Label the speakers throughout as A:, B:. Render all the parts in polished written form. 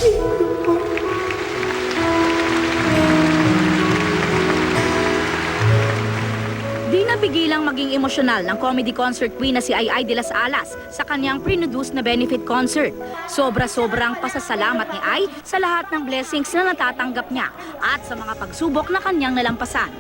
A: Di napigilang maging emosyonal ng comedy concert queen na si Ay de las Alas sa kanyang pre-produce na benefit concert. Sobra-sobrang pasasalamat ni Ay sa lahat ng blessings na natatanggap niya at sa mga pagsubok na kanyang nalampasan.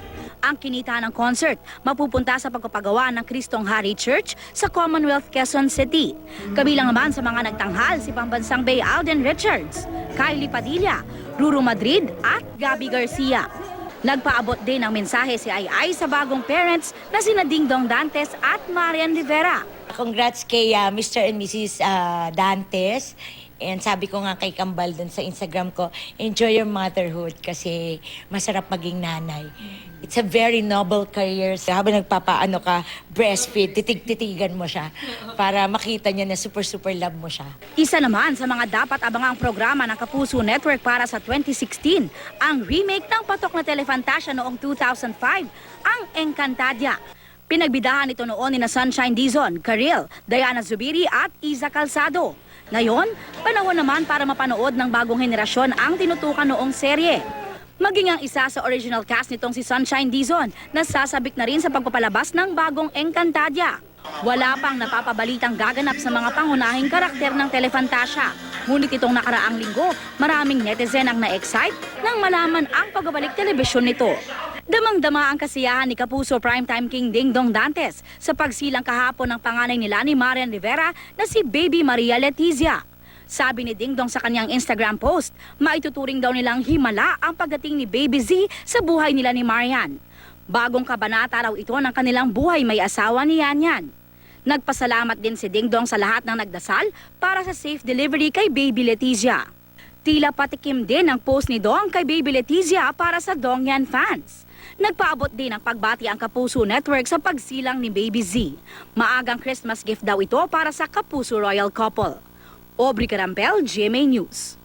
A: Ang kinita ng concert mapupunta sa pagpapagawa ng Kristong Hari Church sa Commonwealth, Quezon City. Kabilang naman sa mga nagtanghal si Pambansang Bay Alden Richards, Kylie Padilla, Ruru Madrid at Gabby Garcia. Nagpaabot din ng mensahe si Ay sa bagong parents na sina Dingdong Dantes at Marian Rivera.
B: Congrats kay Mr. and Mrs. Dantes. And sabi ko nga kay Kambal dun sa Instagram ko, enjoy your motherhood kasi masarap maging nanay. It's a very noble career. So, habang nagpapaano ka, breastfeed, titig-titigan mo siya para makita niya na super love mo siya.
A: Isa naman sa mga dapat abangang programa ng Kapuso Network para sa 2016, ang remake ng patok na telefantasya noong 2005, ang Encantadia. Pinagbidahan ito noon ni na Sunshine Dizon, Karil, Diana Zubiri at Iza Calzado. Ngayon, panahon naman para mapanood ng bagong henerasyon ang tinutukan noong serye. Maging ang isa sa original cast nitong si Sunshine Dizon, nasasabik na rin sa pagpapalabas ng bagong Encantadia. Wala pang napapabalitang gaganap sa mga pangunahing karakter ng telefantasya. Ngunit itong nakaraang linggo, maraming netizen ang na-excite nang malaman ang pagbabalik telebisyon nito. Damang-dama ang kasiyahan ni Kapuso Primetime King Dingdong Dantes sa pagsilang kahapon ng panganay nila ni Marian Rivera na si Baby Maria Letizia. Sabi ni Dingdong sa kanyang Instagram post, maituturing daw nilang himala ang pagdating ni Baby Z sa buhay nila ni Marian. Bagong kabanata raw ito ng kanilang buhay may asawa ni Yan. Nagpasalamat din si Dingdong sa lahat ng nagdasal para sa safe delivery kay Baby Letizia. Tila patikim din ang post ni Dong kay Baby Letizia para sa Dongyan fans. Nagpaabot din ang pagbati ang Kapuso Network sa pagsilang ni Baby Z. Maagang Christmas gift daw ito para sa Kapuso Royal Couple. Aubrey Carampel, GMA News.